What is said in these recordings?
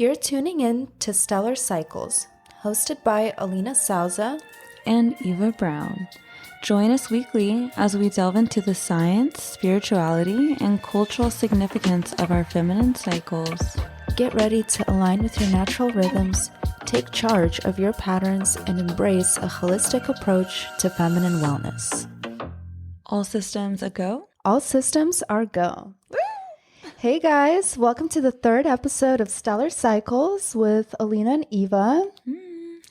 You're tuning in to Stellar Cycles, hosted by Alina Souza and Eva Brown. Join us weekly as we delve into the science, spirituality, and cultural significance of our feminine cycles. Get ready to align with your natural rhythms, take charge of your patterns, and embrace a holistic approach to feminine wellness. All systems a go? All systems are go. Hey guys, welcome to the third episode of Stellar Cycles with Alina and Eva.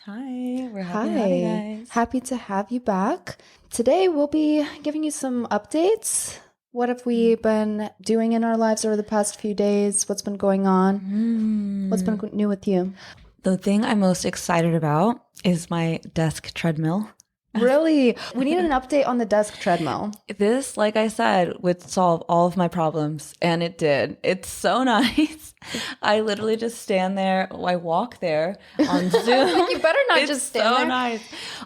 Hi, we're happy to have you guys. Happy to have you back. Today we'll be giving you some updates. What have we been doing in our lives over the past few days? What's been going on? What's been new with you? The thing I'm most excited about is my desk treadmill. Really? We need an update on the desk treadmill. This, like I said, would solve all of my problems, and it did. It's so nice. I literally just stand there. I walk there on Zoom. You better not just stand there. It's so nice.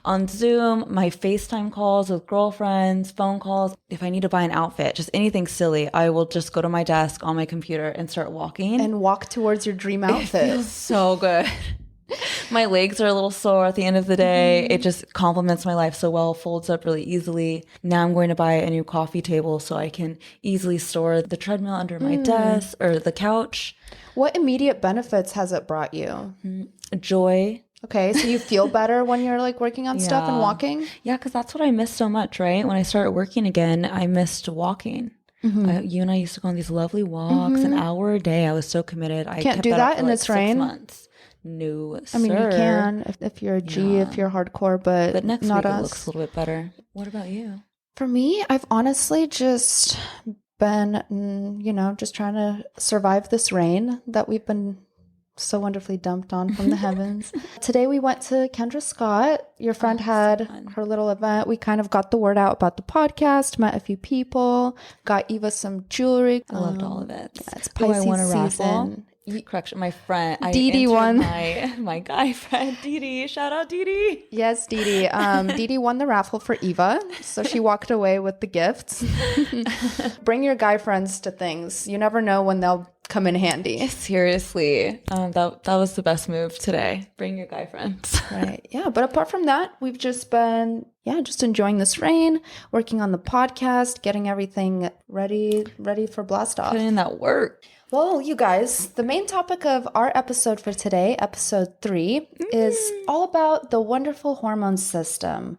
On Zoom, my FaceTime calls with girlfriends, phone calls. If I need to buy an outfit, just anything silly, I will just go to my desk on my computer and start walking. And walk towards your dream outfit. It feels so good. My legs are a little sore at the end of the day. It just complements my life so well, folds up really easily. Now I'm going to buy a new coffee table so I can easily store the treadmill under my desk or the couch. What immediate benefits has it brought you? Joy. Okay, so you feel better when you're like working on stuff and walking? Yeah, because that's what I miss so much, right? When I started working again, I missed walking. You and I used to go on these lovely walks, an hour a day. I was so committed. I can't kept do that up in for this like 6 rain. months. No, I mean, you can if you're a G, if you're hardcore, but next not week us. It looks a little bit better. What about you? For me, I've honestly just been, just trying to survive this rain that we've been so wonderfully dumped on from the heavens. Today we went to Kendra Scott. Your friend had her little event. We kind of got the word out about the podcast, met a few people, got Eva some jewelry. I loved all of it. Yeah, it's Pisces season. Correction, my friend Dee won. My guy friend Dee. Shout out Dee. Yes, Dee. Dee won the raffle for Eva, so she walked away with the gifts. Bring your guy friends to things. You never know when they'll come in handy. Seriously, that was the best move today. Bring your guy friends. Right. Yeah, but apart from that, we've just been just enjoying this rain, working on the podcast, getting everything ready for blast off. Putting in that work. Well, you guys, the main topic of our episode for today, episode 3, is all about the wonderful hormone system.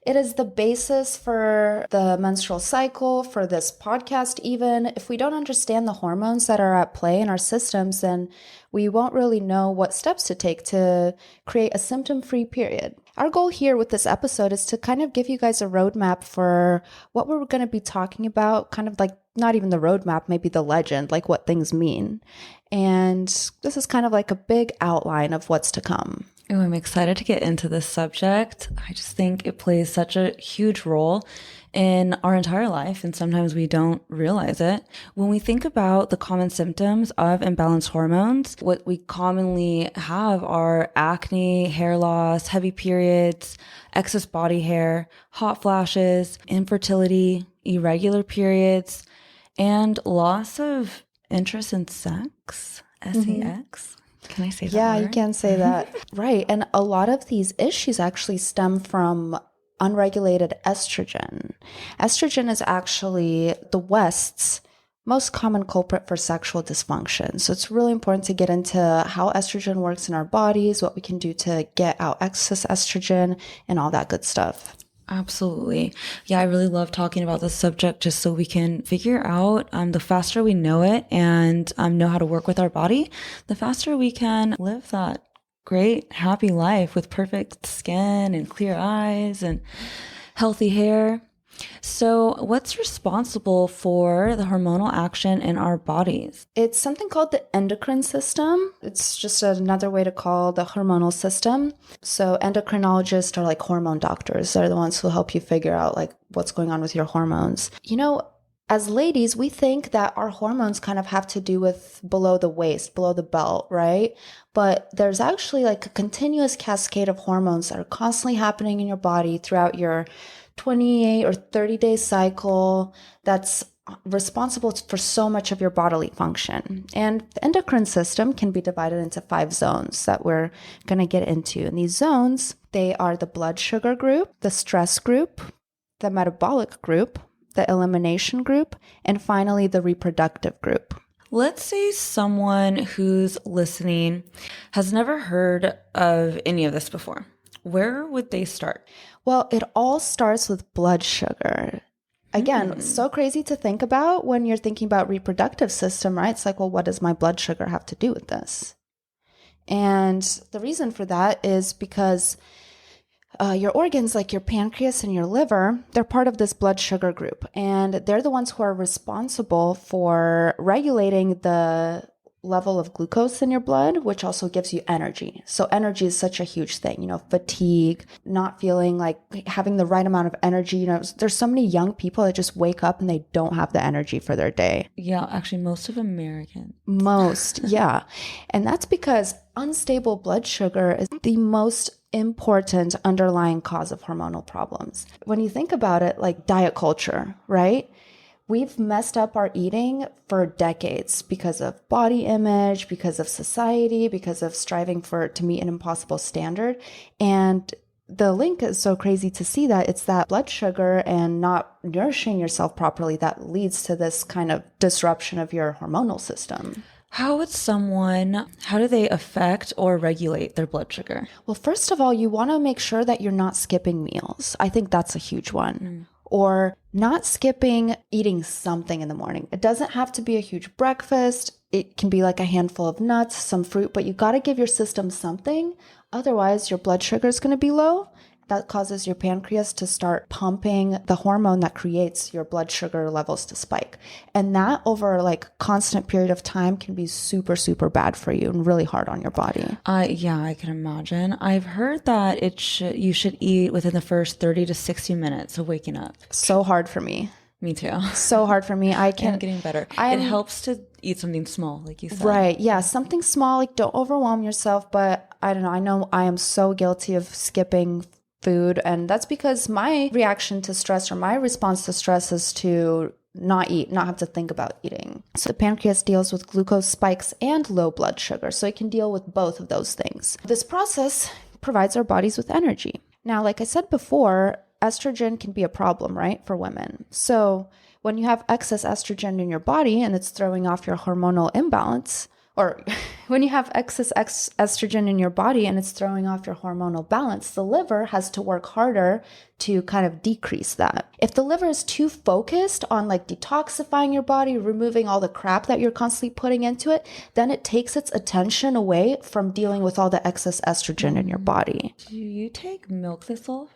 It is the basis for the menstrual cycle, for this podcast even. If we don't understand the hormones that are at play in our systems, then we won't really know what steps to take to create a symptom-free period. Our goal here with this episode is to kind of give you guys a roadmap for what we're going to be talking about, kind of like not even the roadmap, maybe the legend, like what things mean. And this is kind of like a big outline of what's to come. Oh, I'm excited to get into this subject. I just think it plays such a huge role in our entire life, and sometimes we don't realize it. When we think about the common symptoms of imbalanced hormones, what we commonly have are acne, hair loss, heavy periods, excess body hair, hot flashes, infertility, irregular periods, and loss of interest in sex, sex. Can I say that? Yeah, word? you can say that. Right. And a lot of these issues actually stem from unregulated estrogen. Estrogen is actually the West's most common culprit for sexual dysfunction. So it's really important to get into how estrogen works in our bodies, what we can do to get out excess estrogen, and all that good stuff. Absolutely. Yeah, I really love talking about this subject just so we can figure out the faster we know it and know how to work with our body, the faster we can live that great, happy life with perfect skin and clear eyes and healthy hair. So what's responsible for the hormonal action in our bodies? It's something called the endocrine system. It's just another way to call the hormonal system. So endocrinologists are like hormone doctors. They're the ones who help you figure out like what's going on with your hormones. You know, as ladies, we think that our hormones kind of have to do with below the waist, below the belt, right? But there's actually like a continuous cascade of hormones that are constantly happening in your body throughout your 28 or 30-day cycle that's responsible for so much of your bodily function. And the endocrine system can be divided into 5 zones that we're going to get into. And these zones, they are the blood sugar group, the stress group, the metabolic group, the elimination group, and finally the reproductive group. Let's say someone who's listening has never heard of any of this before. Where would they start? Well, it all starts with blood sugar. Again, so crazy to think about when you're thinking about reproductive system, right? It's like, well, what does my blood sugar have to do with this? And the reason for that is because your organs, like your pancreas and your liver, they're part of this blood sugar group. And they're the ones who are responsible for regulating the level of glucose in your blood, which also gives you energy. So energy is such a huge thing, fatigue, not feeling like having the right amount of energy. There's so many young people that just wake up and they don't have the energy for their day. Yeah, actually, most of Americans. Yeah. And that's because unstable blood sugar is the most important underlying cause of hormonal problems. When you think about it, like diet culture, right? We've messed up our eating for decades because of body image, because of society, because of striving to meet an impossible standard. And the link is so crazy to see that it's that blood sugar and not nourishing yourself properly that leads to this kind of disruption of your hormonal system. How do they affect or regulate their blood sugar? Well, first of all, you want to make sure that you're not skipping meals. I think that's a huge one. Or not skipping eating something in the morning. It doesn't have to be a huge breakfast. It can be like a handful of nuts, some fruit, but you got to give your system something. Otherwise, your blood sugar is going to be low. That causes your pancreas to start pumping the hormone that creates your blood sugar levels to spike. And that over like constant period of time can be super, super bad for you and really hard on your body. Yeah, I can imagine. I've heard that you should eat within the first 30 to 60 minutes of waking up. So hard for me. Me too. So hard for me. I'm getting better. It helps to eat something small, like you said. Right. Yeah. Something small, like don't overwhelm yourself. But I don't know. I know I am so guilty of skipping food. And that's because my reaction to stress or my response to stress is to not eat, not have to think about eating. So the pancreas deals with glucose spikes and low blood sugar. So it can deal with both of those things. This process provides our bodies with energy. Now, like I said before, estrogen can be a problem, right, for women. So when you have excess estrogen in your body and it's throwing off your hormonal imbalance, or when you have excess estrogen in your body and it's throwing off your hormonal balance, the liver has to work harder to kind of decrease that. If the liver is too focused on like detoxifying your body, removing all the crap that you're constantly putting into it, then it takes its attention away from dealing with all the excess estrogen in your body. Do you take milk thistle?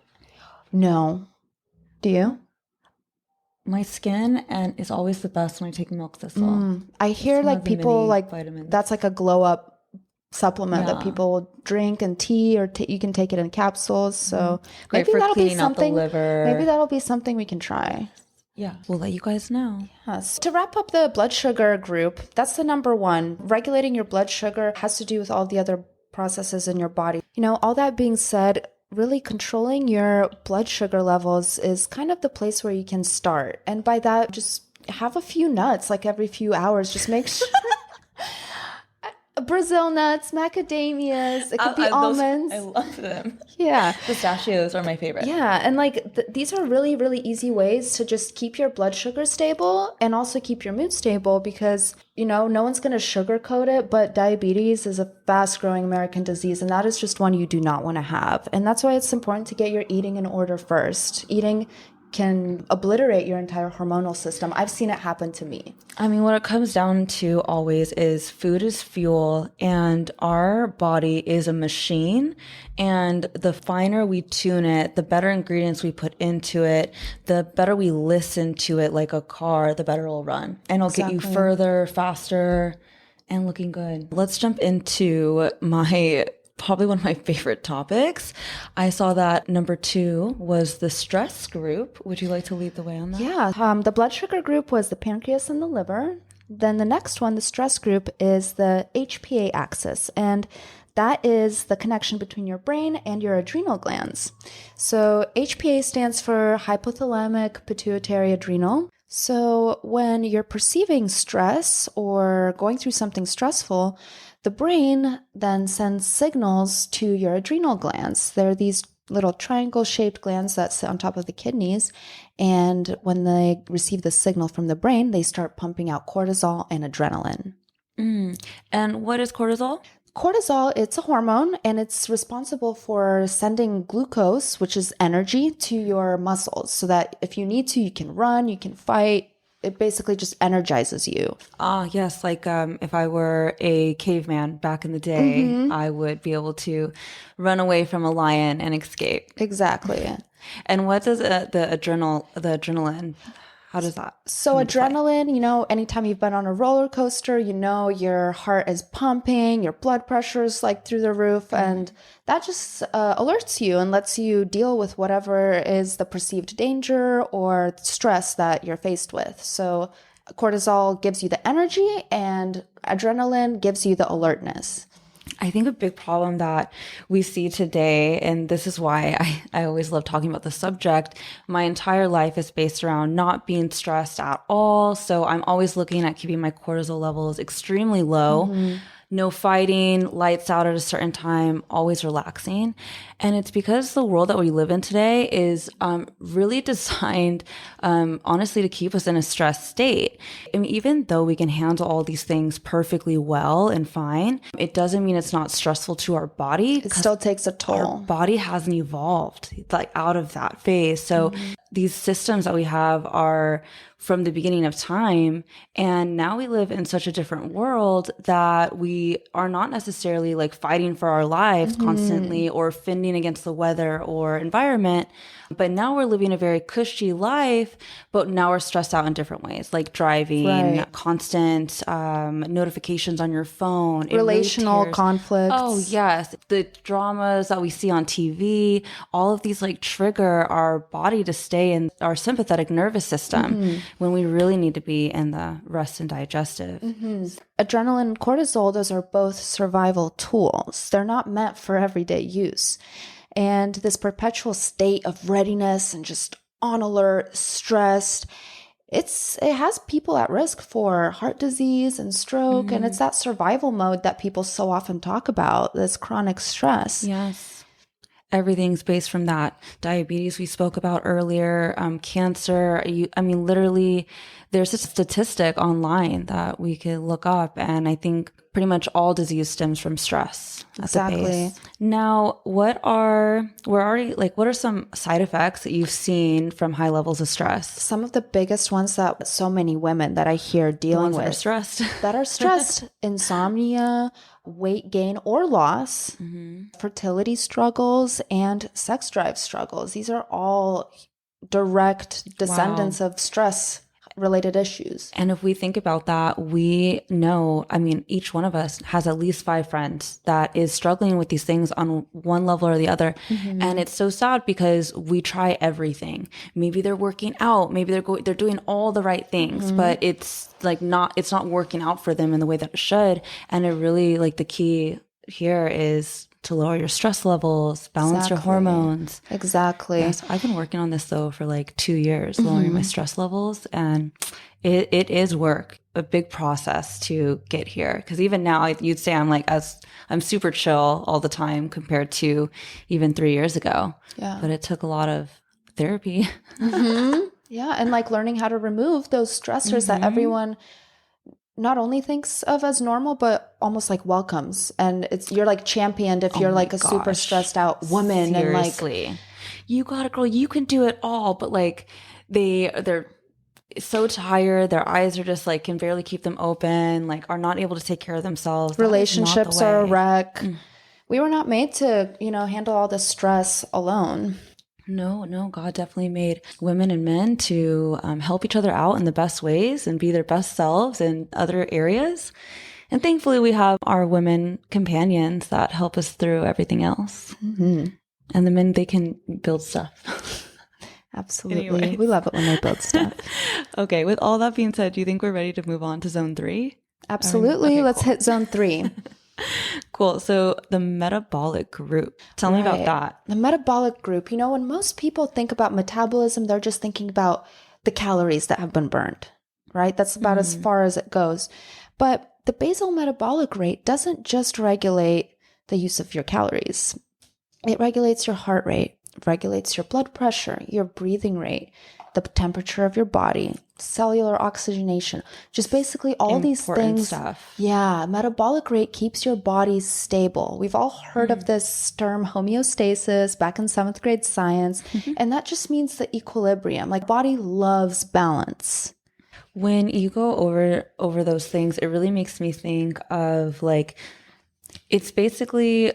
No. Do you? My skin is always the best when I take milk thistle. I hear like people like vitamins. That's like a glow up supplement that people drink and tea, or you can take it in capsules. So Great for cleaning out the liver. Maybe that'll be something we can try. Yeah, we'll let you guys know. Yes. To wrap up the blood sugar group, that's the number one. Regulating your blood sugar has to do with all the other processes in your body. All that being said, really controlling your blood sugar levels is kind of the place where you can start. And by that, just have a few nuts like every few hours. Just make sure. Brazil nuts, macadamias, it could be almonds. I love them. Yeah. Pistachios are my favorite. Yeah. And like these are really, really easy ways to just keep your blood sugar stable and also keep your mood stable because, no one's going to sugarcoat it, but diabetes is a fast growing American disease. And that is just one you do not want to have. And that's why it's important to get your eating in order first. Eating can obliterate your entire hormonal system. I've seen it happen to me. I mean, what it comes down to always is food is fuel and our body is a machine. And the finer we tune it, the better ingredients we put into it, the better we listen to it like a car, the better it'll run. And it'll get you further, faster, and looking good. Let's jump into probably one of my favorite topics. I saw that number 2 was the stress group. Would you like to lead the way on that? Yeah. The blood sugar group was the pancreas and the liver. Then the next one, the stress group, is the HPA axis. And that is the connection between your brain and your adrenal glands. So HPA stands for hypothalamic pituitary adrenal. So, when you're perceiving stress or going through something stressful, the brain then sends signals to your adrenal glands. There are these little triangle shaped glands that sit on top of the kidneys. And when they receive the signal from the brain, they start pumping out cortisol and adrenaline. And what is cortisol? Cortisol, it's a hormone and it's responsible for sending glucose, which is energy, to your muscles so that if you need to, you can run, you can fight. It basically just energizes you. Yes. Like if I were a caveman back in the day, I would be able to run away from a lion and escape. Exactly. And what does the adrenaline, how does that? So adrenaline, anytime you've been on a roller coaster, your heart is pumping, your blood pressure is like through the roof, and that just alerts you and lets you deal with whatever is the perceived danger or stress that you're faced with. So cortisol gives you the energy and adrenaline gives you the alertness. I think a big problem that we see today, and this is why I always love talking about the subject, my entire life is based around not being stressed at all. So I'm always looking at keeping my cortisol levels extremely low. No fighting, lights out at a certain time, always relaxing. And it's because the world that we live in today is really designed, honestly, to keep us in a stressed state. I mean, even though we can handle all these things perfectly well and fine, it doesn't mean it's not stressful to our body. It still takes a toll. Our body hasn't evolved like out of that phase. So these systems that we have are from the beginning of time. And now we live in such a different world that we are not necessarily like fighting for our lives constantly or fending against the weather or environment. But now we're living a very cushy life, but now we're stressed out in different ways, like driving, constant notifications on your phone. Relational conflicts. Oh, yes. The dramas that we see on TV, all of these like trigger our body to stay in our sympathetic nervous system when we really need to be in the rest and digestive. Adrenaline and cortisol, those are both survival tools. They're not meant for everyday use. And this perpetual state of readiness and just on alert, stressed, it has people at risk for heart disease and stroke. And it's that survival mode that people so often talk about, this chronic stress. Yes. Everything's based from that. Diabetes we spoke about earlier, cancer. Literally, there's a statistic online that we could look up, and I think pretty much all disease stems from stress. Exactly. Now, what are some side effects that you've seen from high levels of stress? Some of the biggest ones that so many women that I hear dealing with that are stressed, insomnia, weight gain or loss, fertility struggles, and sex drive struggles. These are all direct descendants of stress related issues. And if we think about that, we know, each one of us has at least 5 friends that is struggling with these things on one level or the other. And it's so sad because we try everything. Maybe they're working out, maybe they're doing all the right things, but it's not working out for them in the way that it should. And it really, like, the key here is to lower your stress levels, balance your hormones. Exactly. Yeah, so I've been working on this though for like 2 years, lowering my stress levels, and it is work, a big process to get here. Because even now, you'd say I'm super chill all the time compared to even 3 years ago. Yeah. But it took a lot of therapy. Yeah, and like learning how to remove those stressors that everyone not only thinks of as normal, but almost like welcomes. And you're like championed if you're like a super stressed out woman. Seriously. And like, you got it, girl, you can do it all. But like they're so tired. Their eyes are just like, can barely keep them open, like are not able to take care of themselves. Relationships are a wreck. We were not made to, handle all this stress alone. No, God definitely made women and men to help each other out in the best ways and be their best selves in other areas. And thankfully, we have our women companions that help us through everything else. And the men, they can build stuff. Absolutely. Anyways. We love it when they build stuff. Okay, with all that being said, do you think we're ready to move on to zone 3? Absolutely. Okay, let's hit zone 3. Cool. So the metabolic group. Tell me about that. The metabolic group. When most people think about metabolism, they're just thinking about the calories that have been burned, right? That's about as far as it goes. But the basal metabolic rate doesn't just regulate the use of your calories. It regulates your heart rate, regulates your blood pressure, your breathing rate, the temperature of your body, cellular oxygenation, just basically all these things. Stuff. Yeah, metabolic rate keeps your body stable. We've all heard of this term homeostasis back in 7th grade science, and that just means the equilibrium. Like, body loves balance. When you go over those things, it really makes me think of like, it's basically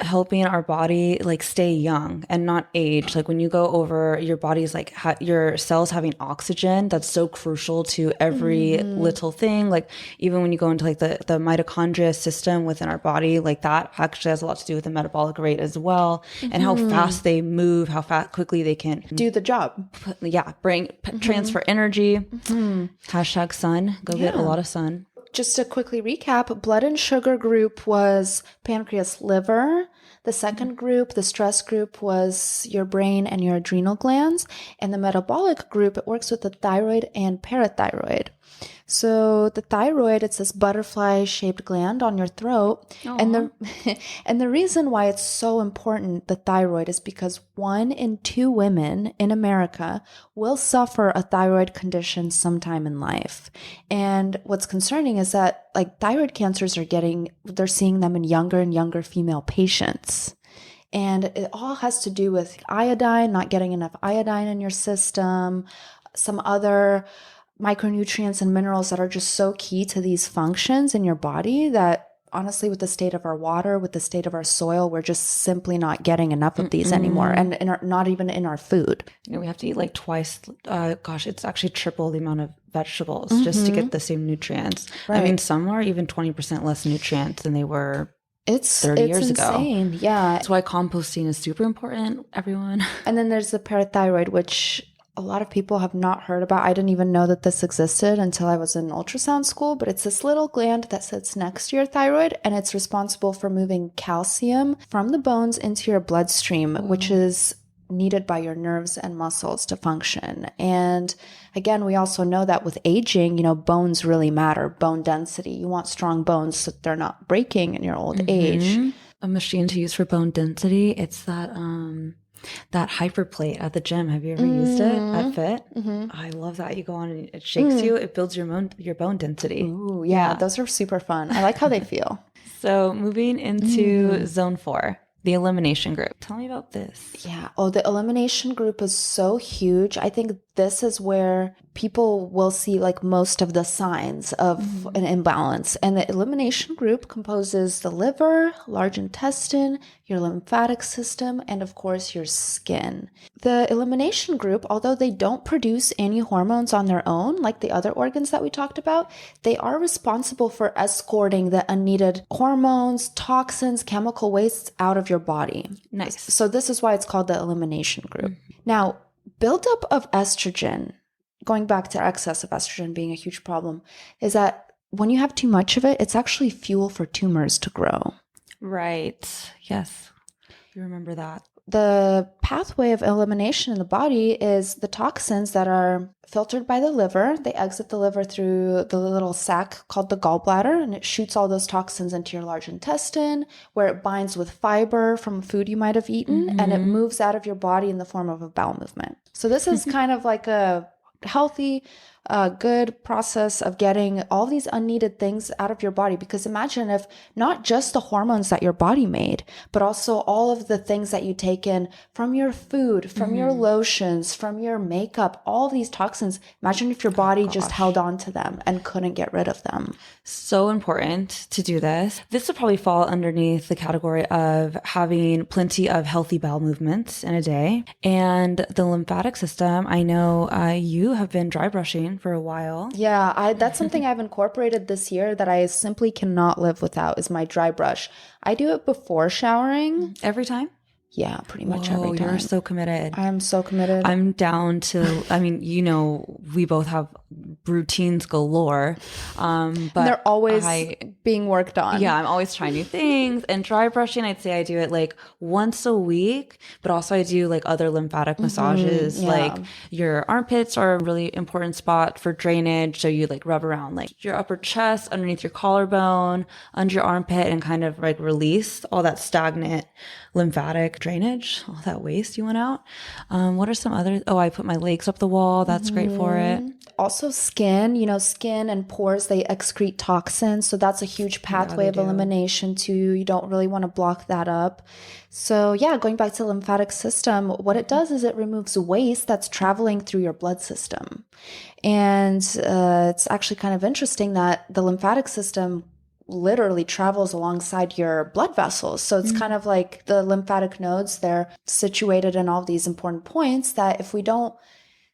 helping our body like stay young and not age. Like when you go over, your body's like your cells having oxygen, that's so crucial to every little thing. Like even when you go into like the mitochondria system within our body, like that actually has a lot to do with the metabolic rate as well, and how fast they move, how quickly they can do the job. Transfer energy. Hashtag sun. Go get a lot of sun. Just to quickly recap, blood and sugar group was pancreas, liver. The second group, the stress group, was your brain and your adrenal glands. And the metabolic group, it works with the thyroid and parathyroid. So the thyroid, it's this butterfly-shaped gland on your throat. And the reason why it's so important, the thyroid, is because 1 in 2 women in America will suffer a thyroid condition sometime in life. And what's concerning is that like thyroid cancers they're seeing them in younger and younger female patients. And it all has to do with iodine, not getting enough iodine in your system, some other micronutrients and minerals that are just so key to these functions in your body that honestly, with the state of our water, with the state of our soil, we're just simply not getting enough of these anymore, and not even in our food. We have to eat like twice. It's actually triple the amount of vegetables just to get the same nutrients. Right. I mean, some are even 20% less nutrients than they were 30 years insane. ago. Yeah. That's why composting is super important, everyone. And then there's the parathyroid, which a lot of people have not heard about. I didn't even know that this existed until I was in ultrasound school, but it's this little gland that sits next to your thyroid, and it's responsible for moving calcium from the bones into your bloodstream, which is needed by your nerves and muscles to function. And again, we also know that with aging, bones really matter. Bone density. You want strong bones so that they're not breaking in your old age. A machine to use for bone density, it's that hyperplate at the gym. Have you ever used it at Fit? I love that. You go on and it shakes you. It builds your bone density. Ooh, yeah, those are super fun. I like how they feel. So moving into zone 4, the elimination group. Tell me about this. Yeah. Oh, the elimination group is so huge. I think this is where people will see like most of the signs of an imbalance. And the elimination group composes the liver, large intestine, your lymphatic system, and of course your skin. The elimination group, although they don't produce any hormones on their own, like the other organs that we talked about, they are responsible for escorting the unneeded hormones, toxins, chemical wastes out of your body. Nice. So this is why it's called the elimination group. Now, buildup of estrogen, going back to excess of estrogen being a huge problem, is that when you have too much of it, it's actually fuel for tumors to grow. Right. Yes. You remember that. The pathway of elimination in the body is the toxins that are filtered by the liver. They exit the liver through the little sac called the gallbladder, and it shoots all those toxins into your large intestine, where it binds with fiber from food you might have eaten, and it moves out of your body in the form of a bowel movement. So this is kind of like a healthy, good process of getting all these unneeded things out of your body. Because imagine if not just the hormones that your body made, but also all of the things that you take in from your food, from your lotions, from your makeup, all these toxins. Imagine if your body just held on to them and couldn't get rid of them. So important to do this. This would probably fall underneath the category of having plenty of healthy bowel movements in a day. And the lymphatic system, I know you have been dry brushing for a while. Yeah, that's something I've incorporated this year that I simply cannot live without, is my dry brush. I do it before showering. Every time? Yeah, pretty much every time. You're so committed. I am so committed. I'm down to, we both have routines galore. But They're always being worked on. Yeah, I'm always trying new things. And dry brushing, I'd say I do it like once a week, but also I do like other lymphatic massages. yeah. Like your armpits are a really important spot for drainage. So you like rub around like your upper chest, underneath your collarbone, under your armpit, and kind of like release all that stagnant lymphatic drainage, all that waste you want out. What are some other? Oh, I put my legs up the wall. That's great for it. Also skin, skin and pores, they excrete toxins. So that's a huge pathway of elimination too. You don't really want to block that up. So yeah, going back to the lymphatic system, what it does is it removes waste that's traveling through your blood system. And it's actually kind of interesting that the lymphatic system literally travels alongside your blood vessels. So it's kind of like the lymphatic nodes, they're situated in all these important points that if we don't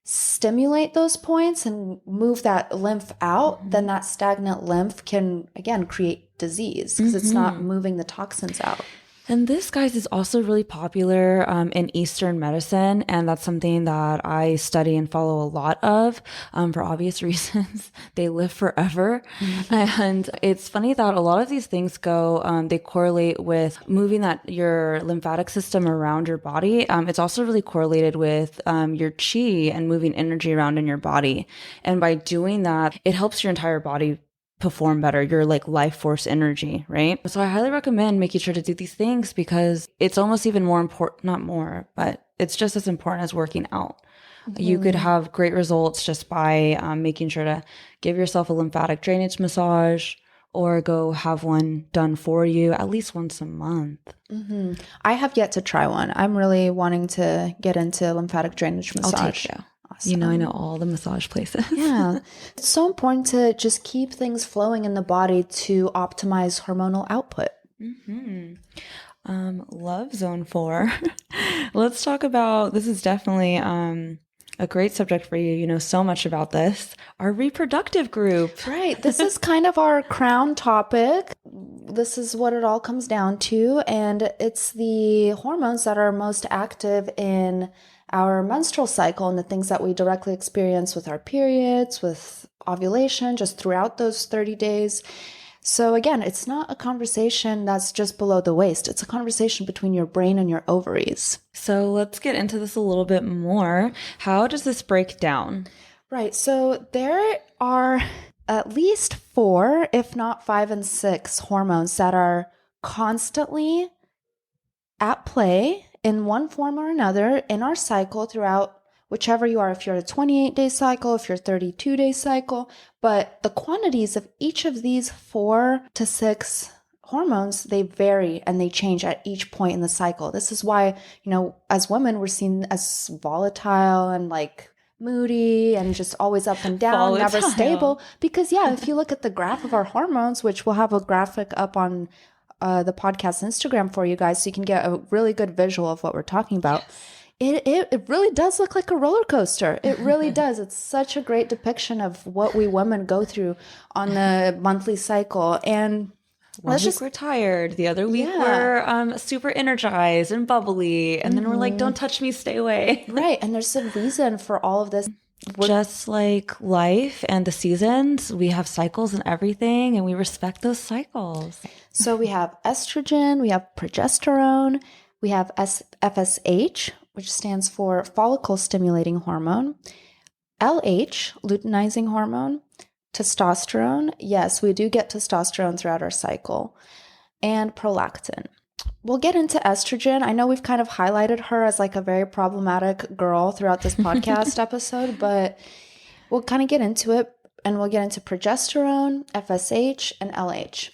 stimulate those points and move that lymph out, then that stagnant lymph can, again, create disease because it's not moving the toxins out. And this, guys, is also really popular in Eastern medicine. And that's something that I study and follow a lot of for obvious reasons. They live forever. And it's funny that a lot of these things they correlate with moving your lymphatic system around your body. It's also really correlated with your chi and moving energy around in your body. And by doing that, it helps your entire body perform better, your like life force energy, right? So I highly recommend making sure to do these things because it's almost even more important, not more, but it's just as important as working out. You could have great results just by making sure to give yourself a lymphatic drainage massage or go have one done for you at least once a month. I have yet to try one. I'm really wanting to get into lymphatic drainage massage. I'll take you. Awesome. I know all the massage places. Yeah. It's so important to just keep things flowing in the body to optimize hormonal output. Love Zone 4. Let's talk about, this is definitely a great subject for you. You know so much about this. Our reproductive group. Right. This is kind of our crown topic. This is what it all comes down to. And it's the hormones that are most active in our menstrual cycle and the things that we directly experience with our periods, with ovulation, just throughout those 30 days. So again, it's not a conversation that's just below the waist. It's a conversation between your brain and your ovaries. So let's get into this a little bit more. How does this break down? Right. So there are at least 4, if not 5 and 6 hormones that are constantly at play in one form or another in our cycle throughout whichever you are, if you're a 28-day cycle, if you're a 32-day cycle, but the quantities of each of these 4 to 6 hormones, they vary and they change at each point in the cycle. This is why, as women, we're seen as volatile and like moody and just always up and down, never stable. Because if you look at the graph of our hormones, which we'll have a graphic up on the podcast Instagram for you guys so you can get a really good visual of what we're talking about. Yes. It really does look like a roller coaster. It really does. It's such a great depiction of what we women go through on the monthly cycle. And one week we're tired. The other week we're super energized and bubbly. And then we're like, don't touch me, stay away. Right. And there's a reason for all of this. Just like life and the seasons, we have cycles and everything, and we respect those cycles. So we have estrogen, we have progesterone, we have FSH, which stands for follicle stimulating hormone, LH, luteinizing hormone, testosterone. Yes, we do get testosterone throughout our cycle, and prolactin. We'll get into estrogen. I know we've kind of highlighted her as like a very problematic girl throughout this podcast episode, but we'll kind of get into it, and we'll get into progesterone, FSH, and LH.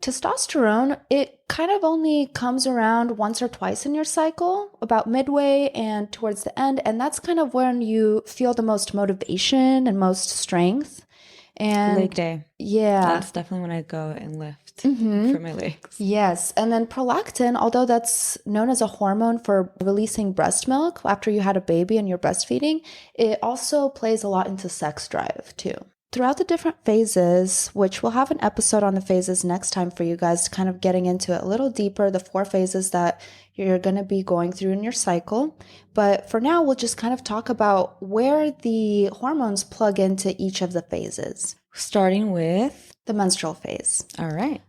Testosterone, it kind of only comes around once or twice in your cycle, about midway and towards the end, and that's kind of when you feel the most motivation and most strength. And leg day. Yeah. That's definitely when I go and lift for my legs. Yes. And then prolactin, although that's known as a hormone for releasing breast milk after you had a baby and you're breastfeeding, it also plays a lot into sex drive too. Throughout the different phases, which we'll have an episode on the phases next time for you guys, kind of getting into it a little deeper, the 4 phases that you're going to be going through in your cycle. But for now, we'll just kind of talk about where the hormones plug into each of the phases. Starting with the menstrual phase. All right.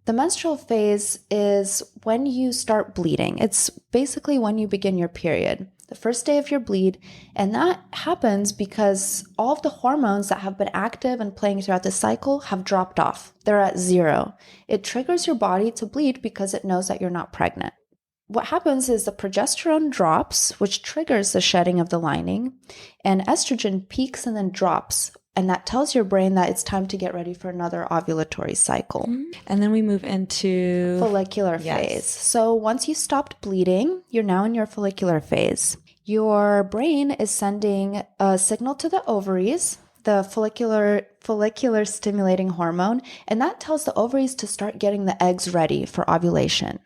The menstrual phase is when you start bleeding. It's basically when you begin your period, the first day of your bleed. And that happens because all of the hormones that have been active and playing throughout the cycle have dropped off. They're at 0. It triggers your body to bleed because it knows that you're not pregnant. What happens is the progesterone drops, which triggers the shedding of the lining, and estrogen peaks and then drops. And that tells your brain that it's time to get ready for another ovulatory cycle. And then we move into follicular phase. So once you stopped bleeding, you're now in your follicular phase. Your brain is sending a signal to the ovaries, the follicular stimulating hormone, and that tells the ovaries to start getting the eggs ready for ovulation.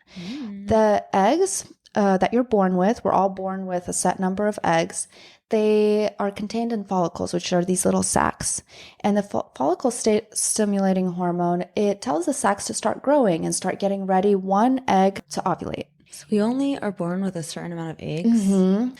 The eggs that you're born with, we're all born with a set number of eggs. They are contained in follicles, which are these little sacs. And the follicle stimulating hormone, it tells the sacs to start growing and start getting ready, one egg to ovulate. So we only are born with a certain amount of eggs.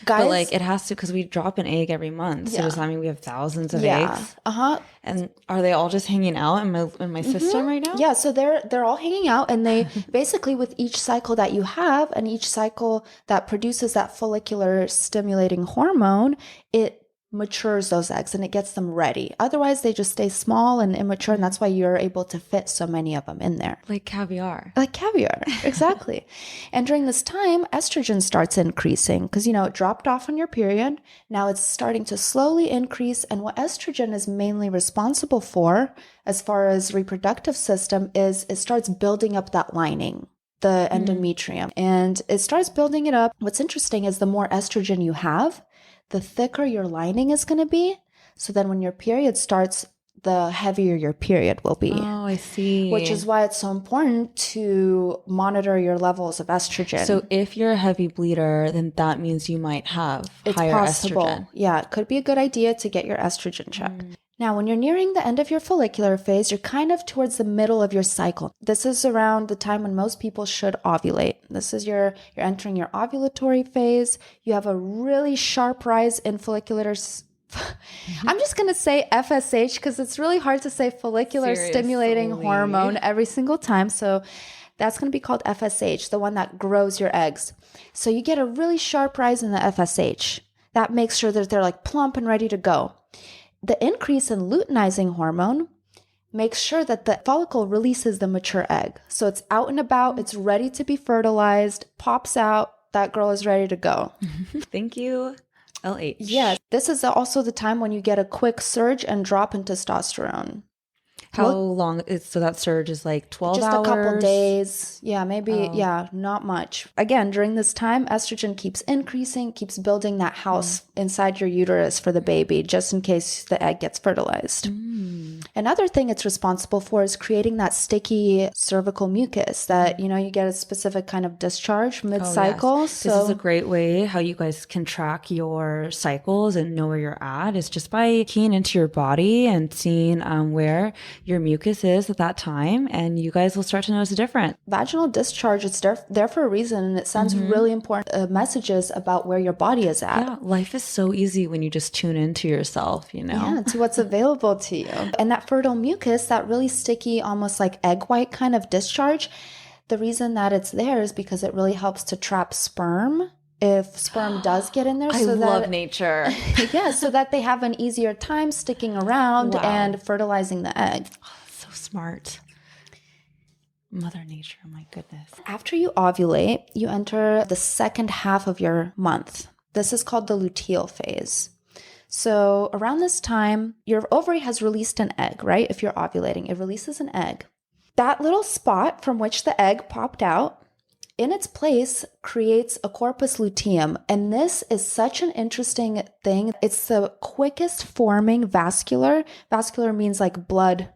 Guys, but like it has to, because we drop an egg every month. So does that mean we have thousands of eggs? And are they all just hanging out in my system right now? Yeah, so they're all hanging out, and they basically, with each cycle that you have and each cycle that produces that follicular stimulating hormone, it matures those eggs and it gets them ready. Otherwise, they just stay small and immature, and that's why you're able to fit so many of them in there. Like caviar. Like caviar, exactly. And during this time, estrogen starts increasing because, it dropped off on your period. Now it's starting to slowly increase. And what estrogen is mainly responsible for, as far as reproductive system, is it starts building up that lining, the endometrium. And it starts building it up. What's interesting is the more estrogen you have, the thicker your lining is going to be. So then when your period starts, the heavier your period will be. Oh, I see. Which is why it's so important to monitor your levels of estrogen. So if you're a heavy bleeder, then that means you might have higher estrogen. Yeah, it could be a good idea to get your estrogen checked. Now, when you're nearing the end of your follicular phase, you're kind of towards the middle of your cycle. This is around the time when most people should ovulate. This is you're entering your ovulatory phase. You have a really sharp rise in follicular. I'm just going to say FSH because it's really hard to say follicular stimulating hormone every single time. So that's going to be called FSH, the one that grows your eggs. So you get a really sharp rise in the FSH. That makes sure that they're like plump and ready to go. The increase in luteinizing hormone makes sure that the follicle releases the mature egg. So it's out and about, it's ready to be fertilized, pops out, that girl is ready to go. Thank you, LH. Yes, this is also the time when you get a quick surge and drop in testosterone. How long is, so that surge is like 12 just hours? Just a couple days. Yeah, maybe, not much. Again, during this time, estrogen keeps increasing, keeps building that house inside your uterus for the baby, just in case the egg gets fertilized. Another thing it's responsible for is creating that sticky cervical mucus that, you get a specific kind of discharge mid-cycle. Yes. This is a great way how you guys can track your cycles and know where you're at, is just by keying into your body and seeing where your mucus is at that time, and you guys will start to notice a difference. Vaginal discharge, it's there for a reason, and it sends really important messages about where your body is at. Yeah, life is so easy when you just tune into yourself, Yeah, to what's available to you. And that fertile mucus, that really sticky, almost like egg white kind of discharge, the reason that it's there is because it really helps to trap sperm if sperm does get in there. I love nature. Yeah, so that they have an easier time sticking around and fertilizing the egg. Oh, that's so smart. Mother Nature, my goodness. After you ovulate, you enter the second half of your month. This is called the luteal phase. So around this time, your ovary has released an egg, right? If you're ovulating, it releases an egg. That little spot from which the egg popped out, in its place, creates a corpus luteum. And this is such an interesting thing. It's the quickest forming vascular means like blood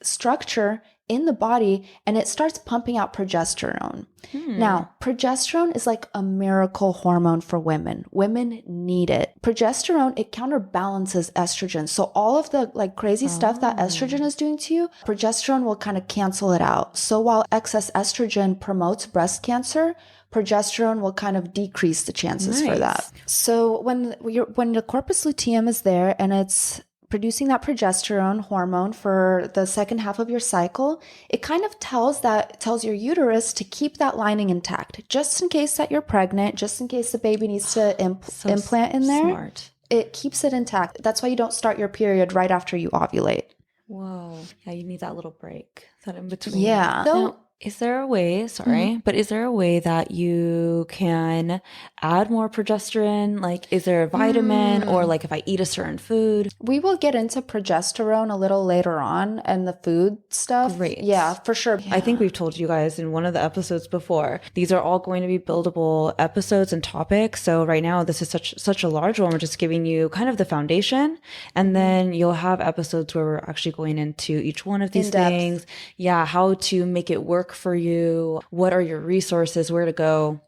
structure in the body and it starts pumping out progesterone. Now, progesterone is like a miracle hormone for women. Women need it. Progesterone, it counterbalances estrogen. So all of the like crazy stuff that estrogen is doing to you, progesterone will kind of cancel it out. So while excess estrogen promotes breast cancer, progesterone will kind of decrease the chances for that. So when the corpus luteum is there and it's producing that progesterone hormone for the second half of your cycle, it kind of tells your uterus to keep that lining intact, just in case that you're pregnant, just in case the baby needs to implant in there. Smart. It keeps it intact. That's why you don't start your period right after you ovulate. Whoa. Yeah, you need that little break. That in between. Yeah. Now, is there a way, but is there a way that you can add more progesterone? Like, is there a vitamin or like if I eat a certain food? We will get into progesterone a little later on and the food stuff. Great. Yeah, for sure. I think we've told you guys in one of the episodes before, these are all going to be buildable episodes and topics. So right now, this is such a large one. We're just giving you kind of the foundation. And then you'll have episodes where we're actually going into each one of these things. Yeah, how to make it work for you, what are your resources, where to go,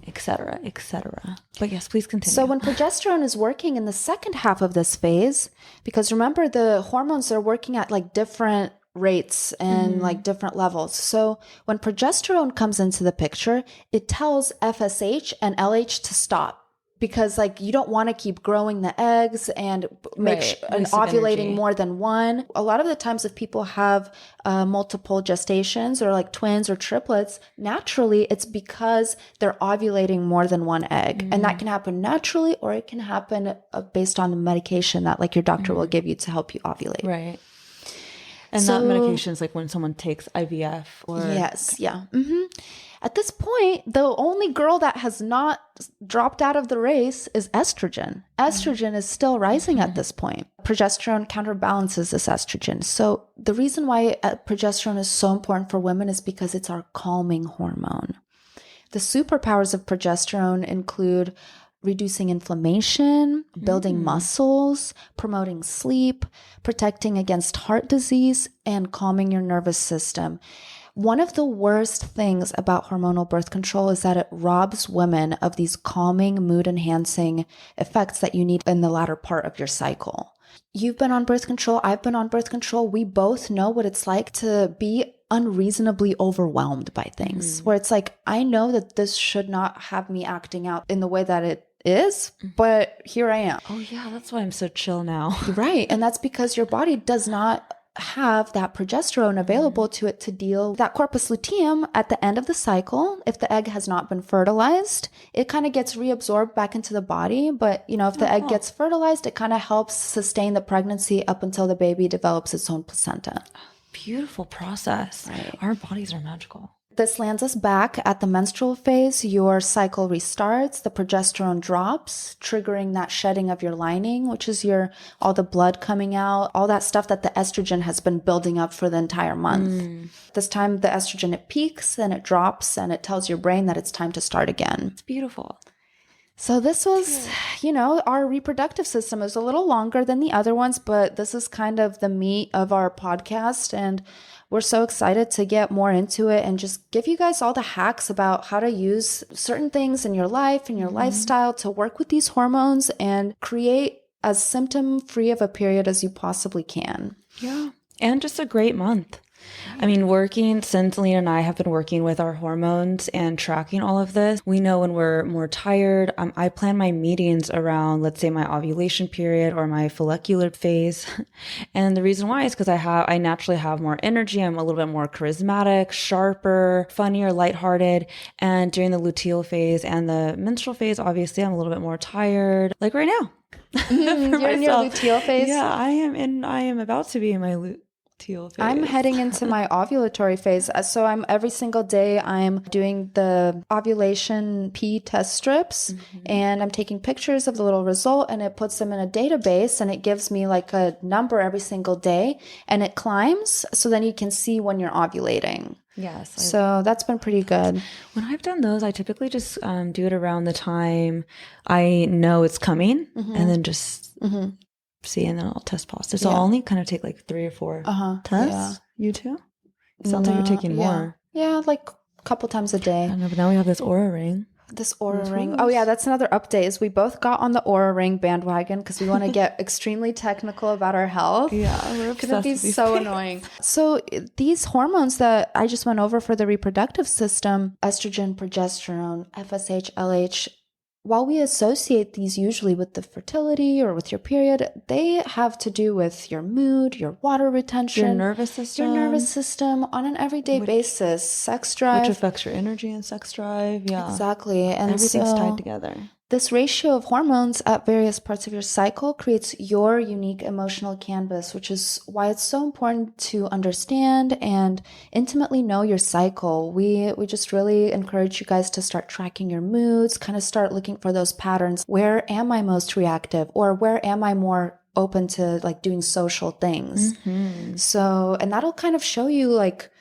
etc., etc. But yes, please continue. So when progesterone is working in the second half of this phase, because remember the hormones are working at like different rates and like different levels. So when progesterone comes into the picture, it tells FSH and LH to stop. Because like you don't want to keep growing the eggs and and ovulating more than one. A lot of the times if people have multiple gestations or like twins or triplets, naturally it's because they're ovulating more than one egg. And that can happen naturally or it can happen based on the medication that like your doctor will give you to help you ovulate. Right. And that medication is like when someone takes IVF or... Yes. Yeah. At this point, the only girl that has not dropped out of the race is estrogen. Estrogen is still rising at this point. Progesterone counterbalances this estrogen. So the reason why progesterone is so important for women is because it's our calming hormone. The superpowers of progesterone include reducing inflammation, building muscles, promoting sleep, protecting against heart disease, and calming your nervous system. One of the worst things about hormonal birth control is that it robs women of these calming, mood-enhancing effects that you need in the latter part of your cycle. You've been on birth control. I've been on birth control. We both know what it's like to be unreasonably overwhelmed by things, where it's like, I know that this should not have me acting out in the way that it is, but here I am. Oh yeah, that's why I'm so chill now. Right. And that's because your body does not have that progesterone available to it to deal that corpus luteum at the end of the cycle. If the egg has not been fertilized, it kind of gets reabsorbed back into the body. But, you know, if the egg gets fertilized, it kind of helps sustain the pregnancy up until the baby develops its own placenta. Beautiful process. Right. Our bodies are magical. This lands us back at the menstrual phase. Your cycle restarts, the progesterone drops, triggering that shedding of your lining, which is all the blood coming out, all that stuff that the estrogen has been building up for the entire month. This time the estrogen, it peaks and it drops and it tells your brain that it's time to start again. It's beautiful. So this was, you know, our reproductive system is a little longer than the other ones, but this is kind of the meat of our podcast. And we're so excited to get more into it and just give you guys all the hacks about how to use certain things in your life and your lifestyle to work with these hormones and create as symptom-free of a period as you possibly can. Yeah. And just a great month. I mean, since Lena and I have been working with our hormones and tracking all of this, we know when we're more tired. I plan my meetings around, let's say, my ovulation period or my follicular phase. And the reason why is because I naturally have more energy. I'm a little bit more charismatic, sharper, funnier, lighthearted. And during the luteal phase and the menstrual phase, obviously, I'm a little bit more tired, like right now. You're in your luteal phase? Yeah, I am about to be in my luteal phase. I'm heading into my ovulatory phase. So every single day I'm doing the ovulation pee test strips and I'm taking pictures of the little result and it puts them in a database and it gives me like a number every single day and it climbs. So then you can see when you're ovulating. Yes. So that's been pretty good. When I've done those, I typically just do it around the time I know it's coming and then just see, and then I'll test positive. So I'll only kind of take like 3 or 4 tests. Yeah. You too? Sounds like you're taking more. Yeah, like a couple times a day. I know, but now we have this Aura ring. This Aura ring. Oh yeah, that's another update is we both got on the Aura ring bandwagon because we want to get extremely technical about our health. Yeah, we're obsessed Could it be with these so things. annoying? So these hormones that I just went over for the reproductive system, estrogen, progesterone, FSH, LH, while we associate these usually with the fertility or with your period, they have to do with your mood, your water retention, Your nervous system. on an everyday basis, sex drive. Which affects your energy and sex drive. Yeah. Exactly. And everything's so tied together. this ratio of hormones at various parts of your cycle creates your unique emotional canvas, which is why it's so important to understand and intimately know your cycle. We just really encourage you guys to start tracking your moods, kind of start looking for those patterns. Where am I most reactive, or where am I more open to like doing social things? So, and that'll kind of show you like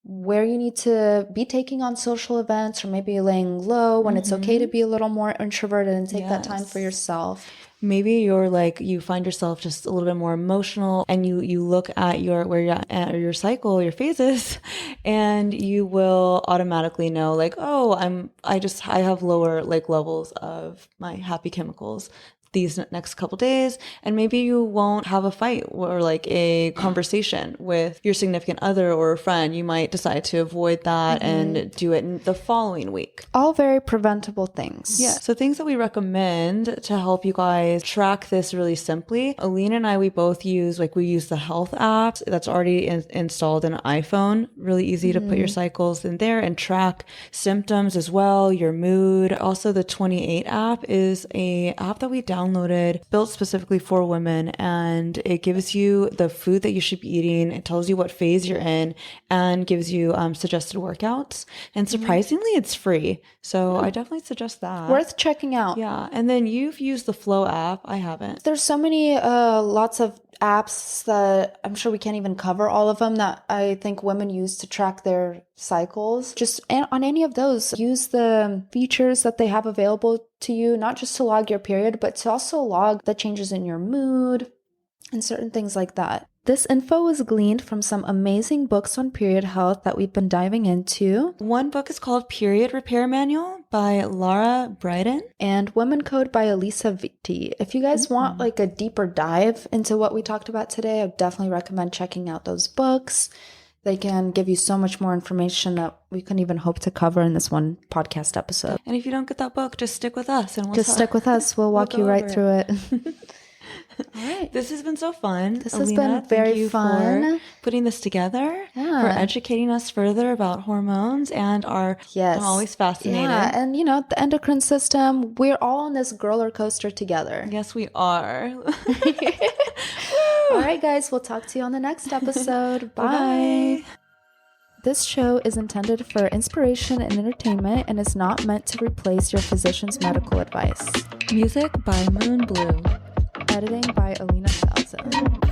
where you need to be taking on social events, or maybe laying low when it's okay to be a little more introverted and take that time for yourself. Maybe you're like, you find yourself just a little bit more emotional, and you look at where you're at your cycle, your phases, and you will automatically know like, oh, I have lower like levels of my happy chemicals these next couple days, and maybe you won't have a fight or like a conversation with your significant other or a friend. You might decide to avoid that and do it in the following week. All very preventable things. Yeah. So things that we recommend to help you guys track this really simply. Alina and I, we use the health app that's already installed in an iPhone. Really easy to put your cycles in there and track symptoms as well, your mood. Also, the 28 app is a app that we downloaded, built specifically for women, and it gives you the food that you should be eating. It tells you what phase you're in and gives you suggested workouts. And surprisingly, it's free. So I definitely suggest that. Worth checking out. Yeah. And then you've used the Flow app. I haven't. There's so many, lots of apps that I'm sure we can't even cover all of them that I think women use to track their cycles. Just on any of those, use the features that they have available to you, not just to log your period, but to also log the changes in your mood and certain things like that. This info was gleaned from some amazing books on period health that we've been diving into. One book is called Period Repair Manual by Lara Bryden. And Women Code by Elisa Vitti. If you guys want like a deeper dive into what we talked about today, I definitely recommend checking out those books. They can give you so much more information that we couldn't even hope to cover in this one podcast episode. And if you don't get that book, just stick with us. And stick with us. We'll walk you right through it. All right. This has been so fun. This has been very fun. For putting this together, for educating us further about hormones and our, I'm always fascinated. Yeah, and the endocrine system, we're all on this girl-ercoaster together. Yes, we are. All right, guys, we'll talk to you on the next episode. Bye. This show is intended for inspiration and entertainment and is not meant to replace your physician's medical advice. Music by Moon Blue. Editing by Alina Salza.